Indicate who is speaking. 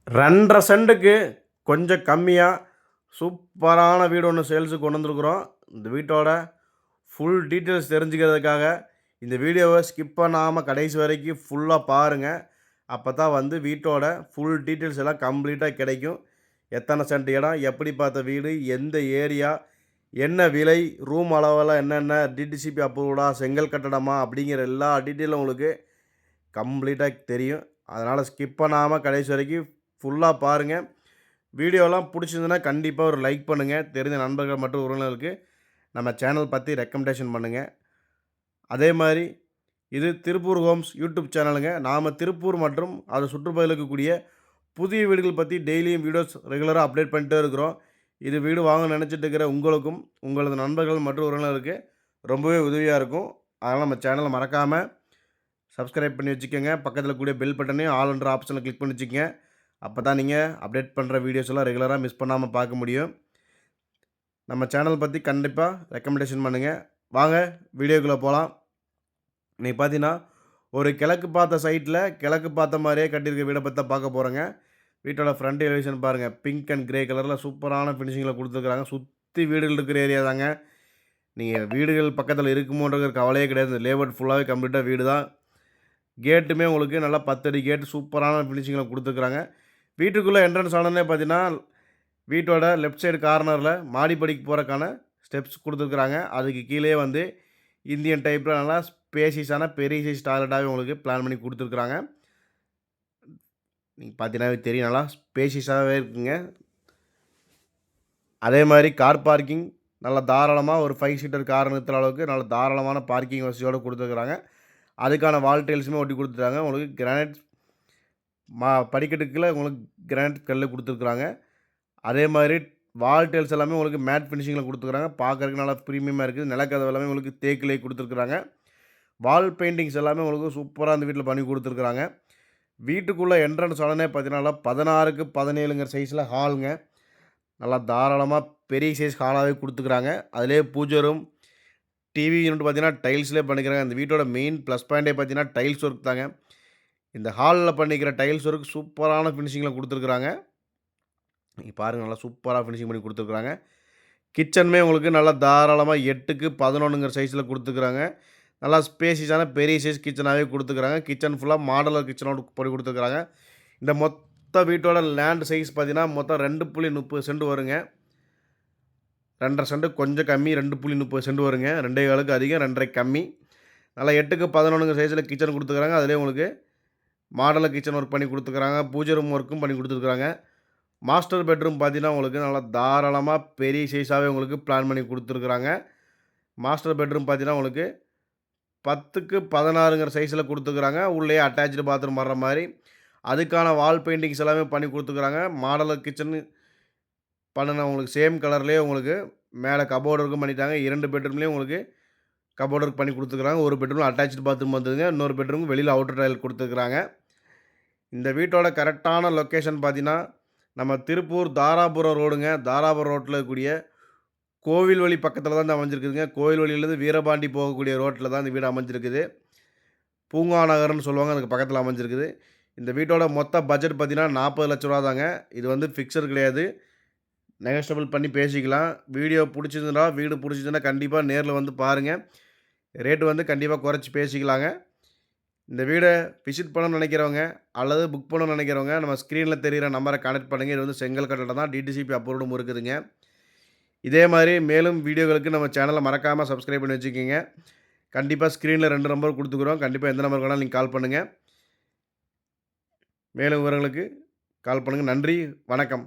Speaker 1: 2.5 சென்ட்டுக்கு கொஞ்சம் கம்மியா சூப்பரான வீடு ஒண்ணு சேல்ஸுக்கு கொண்டு வந்திருக்கிறோம். இந்த வீட்டோட ஃபுல் டீட்டெயில்ஸ் தெரிஞ்சுக்கிறதுக்காக இந்த வீடியோவ ஸ்கிப் பண்ணாம கடைசி வரைக்கும் ஃபுல்லா பாருங்க. அப்பதான் வந்து வீட்டோட ஃபுல் டீட்டெயில்ஸ் எல்லாம் கம்ப்ளீட்டா கிடைக்கும். எத்தனை சென்ட் இடம், எப்படி பார்த்த வீடு, எந்த ஏரியா, என்ன விலை, ரூம் அளவெல்லாம் என்னென்ன, டிடிசிபி அப்ரூவ்டா, செங்கல் கட்டடமா அப்படிங்கிற எல்லா டீட்டெயிலும் உங்களுக்கு கம்ப்ளீட்டா தெரியும். அதனால ஸ்கிப் பண்ணாம கடைசி வரைக்கும் ஃபுல்லா பாருங்க. வீடியோலாம் புடிச்சிருந்ததுன்னா கண்டிப்பா ஒரு லைக் பண்ணுங்க. தெரிந்த நண்பர்கள் மற்றும் உறவினர்களுக்கு நம்ம சேனல் பத்தி ரெக்கமெண்டேஷன் பண்ணுங்க. அதே மாரி இது திருப்பூர் ஹோம்ஸ் யூடியூப் சேனலுங்க. நாம திருப்பூர் மற்றும் அது சுற்றுப்பகுதியில் இருக்கக்கூடிய புதிய வீடுகள் பத்தி டெய்லியும் வீடியோஸ் ரெகுலரா அப்டேட் பண்ணிட்டே இருக்கிறோம். இது வீடு வாங்கணும்னு நினைச்சிட்டு இருக்கிற உங்களுக்கும், உங்களது நண்பர்கள் மற்றும் உறவினர்களுக்கு ரொம்பவே உதவியா இருக்கும். அதனால நம்ம சேனல மறக்காம சப்ஸ்கிரைப் பண்ணி வச்சுக்கங்க. பக்கத்தில கூடிய பெல் பட்டனையும் ஆல்ன்ற ஆப்ஷன கிளிக் பண்ணி வச்சுக்கங்க. அப்பதான் நீங்க அப்டேட் பண்ற வீடியோஸ் எல்லாம் ரெகுலரா மிஸ் பண்ணாம பார்க்க முடியும். நம்ம சேனல் பத்தி கண்டிப்பா ரெக்கமெண்டேஷன் பண்ணுங்க. வாங்க வீடியோக்குள்ள போலாம். இன்னைக்கு பார்த்தீங்கன்னா, ஒரு கிழக்கு பார்த்த சைட்ல கிழக்கு பார்த்த மாரியே கட்டியிருக்க வீட பத்தி தான் பார்க்க போறோங்க. வீட்டோட ஃப்ரண்ட் எலிவேஷன் பாருங்க. பிங்க் அண்ட் கிரே கலர்ல சூப்பரான ஃபினிஷிங்ல குடுத்துருக்காங்க. சுத்தி வீடுகள் இருக்கிற ஏரியா தாங்க. நீங்க வீடுகள் பக்கத்தில இருக்குமோன்ற கவலையே கிடையாது. இந்த லேஅவுட் ஃபுல்லாவே கம்ப்ளீட்டா வீடு தான். கேட்டுமே உங்களுக்கு நல்லா 10 அடி கேட் சூப்பரான ஃபினிஷிங்ல குடுத்துருக்காங்க. வீட்டுக்குள்ள என்ட்ரன்ஸ் ஆனோனே பார்த்தீங்கன்னா, வீட்டோட லெஃப்ட் சைடு கார்னர்ல மாடிப்படிக்கு போறக்கான ஸ்டெப்ஸ் குடுத்துருக்காங்க. அதுக்கு கீழயே வந்து இந்தியன் டைப்ல நல்லா ஸ்பேஷியஸான பெரிய சைஸ் டாய்லெட்டாவே உங்களுக்கு பிளான் பண்ணி குடுத்துருக்காங்க. நீங்க பார்த்தீங்கன்னாவே தெரியும். நல்லா ஸ்பேஷியஸாவே இருக்குங்க. அதே மாரி கார் பார்க்கிங் நல்லா தாராளமா ஒரு 5 சீட்டர் கார் நிறுத்துற அளவுக்கு நல்ல தாராளமான பார்க்கிங் வசதியோட குடுத்துருக்காங்க. அதுக்கான வால் டைல்ஸுமே ஒட்டி குடுத்துட்டாங்க. உங்களுக்கு கிரானைட் படிக்கட்டுக்குள்ள உங்களுக்கு கிரானைட் கல்லு குடுத்துருக்காங்க. அதே மாரி வால் டைல்ஸ் எல்லாமே உங்களுக்கு மேட் ஃபினிஷிங்ல குடுத்துருக்காங்க. பார்க்கறதுக்கு நல்லா பிரீமியமா இருக்குது. நிலக்கதவு எல்லாமே உங்களுக்கு தேக்குலயே குடுத்துருக்காங்க. வால் பெயிண்டிங்ஸ் எல்லாமே உங்களுக்கு சூப்பரா இந்த வீட்ல பண்ணி குடுத்துருக்காங்க. வீட்டுக்குள்ள என்ட்ரன்ஸ் ஆனோனே பார்த்தீங்கன்னா, 16க்கு 17ங்கிற சைஸ்ல ஹால்ங்க. நல்லா தாராளமா பெரிய சைஸ் ஹாலாவே குடுத்துருக்காங்க. அதிலேயே பூஜை ரூம், டிவி யூனிட் பார்த்தீங்கன்னா, டைல்ஸ்லயே பண்ணிக்கிறாங்க. இந்த வீட்டோட மெயின் ப்ளஸ் பாயிண்ட்டே பார்த்தீங்கன்னா, டைல்ஸ் ஒர்க் தாங்க. இந்த ஹால்ல பண்ணிக்கிற டைல்ஸ் ஒர்க் சூப்பரான ஃபினிஷிங்ல குடுத்துருக்காங்க. நீங்க பாருங்க நல்லா சூப்பரா ஃபினிஷிங் பண்ணி குடுத்துருக்காங்க. கிச்சனுமே உங்களுக்கு நல்லா தாராளமா 8க்கு 11ங்கிற சைஸ்ல குடுத்துருக்காங்க. நல்லா ஸ்பேஷியஸான பெரிய சைஸ் கிச்சனாவே குடுத்துருக்காங்க. கிச்சன் ஃபுல்லா மாடுலர் கிச்சனோட பண்ணி குடுத்துருக்காங்க. இந்த மொத்த வீட்டோட லேண்ட் சைஸ் பார்த்தீங்கன்னா, மொத்தம் 2.30 சென்ட் வருங்க. 2.5 சென்ட் கொஞ்சம் கம்மி 2.30 சென்ட் வருங்க. 2 1/4க்கு அதிகம் 2 1/2 கம்மி. நல்லா 8க்கு 11ங்கிற சைஸ்ல கிச்சன் குடுத்துருக்காங்க. அதிலேயே உங்களுக்கு மாடுலர் கிச்சன் ஒர்க் பண்ணி குடுத்துருக்காங்க. பூஜை ரூம் ஒர்க்கும் பண்ணி குடுத்துருக்காங்க. மாஸ்டர் பெட்ரூம் பார்த்தீங்கன்னா, உங்களுக்கு நல்லா தாராளமா பெரிய சைஸாவே உங்களுக்கு பிளான் பண்ணி குடுத்துருக்காங்க. மாஸ்டர் பெட்ரூம் பார்த்தீங்கன்னா, உங்களுக்கு 10க்கு 16ங்கிற சைஸ்ல குடுத்துருக்காங்க. உள்ளேயே அட்டாச்டு பாத்ரூம் வர்ற மாரி. அதுக்கான வால் பெயிண்டிங்ஸ் எல்லாமே பண்ணி குடுத்துருக்காங்க. மாடலர் கிச்சன் பண்ணுன உங்களுக்கு சேம் கலர்லயே உங்களுக்கு மேல கப்போர்ட் ஒர்க்கும் பண்ணிட்டாங்க. 2 பெட்ரூம்லயும் உங்களுக்கு கப்போர்ட் ஒர்க் பண்ணி குடுத்துருக்காங்க. ஒரு பெட்ரூம்ல அட்டாச்டு பாத்ரூம் வந்துதுங்க. இன்னொரு பெட்ரூம் வெளியில அவுட்டர் டாய்லெட் குடுத்துருக்காங்க. இந்த வீட்டோட கரெக்ட்டான லொக்கேஷன் பார்த்தீங்கன்னா, நம்ம திருப்பூர் தாராபுரம் ரோடுங்க. தாராபுரம் ரோட்ல இருக்கக்கூடிய கோவில்வழி பக்கத்தில தான் அமைஞ்சிருக்குதுங்க. கோவில்வழியிலேருந்து வீரபாண்டி போகக்கூடிய ரோட்ல தான் இந்த வீடு அமைஞ்சிருக்குது. பூங்கா நகர்ன்னு சொல்லுவாங்க. அதுக்கு பக்கத்தில அமைஞ்சிருக்குது. இந்த வீட்டோட மொத்த பட்ஜெட் பார்த்தீங்கன்னா, ரூ. 40,00,000 தாங்க. இது வந்து ஃபிக்ஸட் கிடையாது. நெகோஷியபிள் பண்ணி பேசிக்கலாம். வீடியோ புடிச்சிருந்தா, வீடு புடிச்சிருந்தா கண்டிப்பா நேர்ல வந்து பாருங்க. ரேட் வந்து கண்டிப்பா குறைச்சு பேசிக்கலாங்க. இந்த வீட விசிட் பண்ணணும்னு நினைக்கிறவங்க, அல்லது புக் பண்ணணும்னு நினைக்கிறவங்க, நம்ம ஸ்க்ரீன்ல தெரியிற நம்பர கான்டாக்ட் பண்ணுங்க. இது வந்து செங்கல் கட்டடம் தான். டிடிசிபி அப்ரூவ்டும் இருக்குதுங்க. இதே மாரி மேலும் வீடியோகளுக்கு நம்ம சேனல மறக்காம சப்ஸ்கிரைப் பண்ணி வச்சுக்கங்க. கண்டிப்பா ஸ்க்ரீன்ல 2 நம்பர் குடுத்துக்குறோம். கண்டிப்பா எந்த நம்பருக்கு வேணாலும் நீங்க கால் பண்ணுங்க. மேலும் விவரங்களுக்கு கால் பண்ணுங்க. நன்றி, வணக்கம்.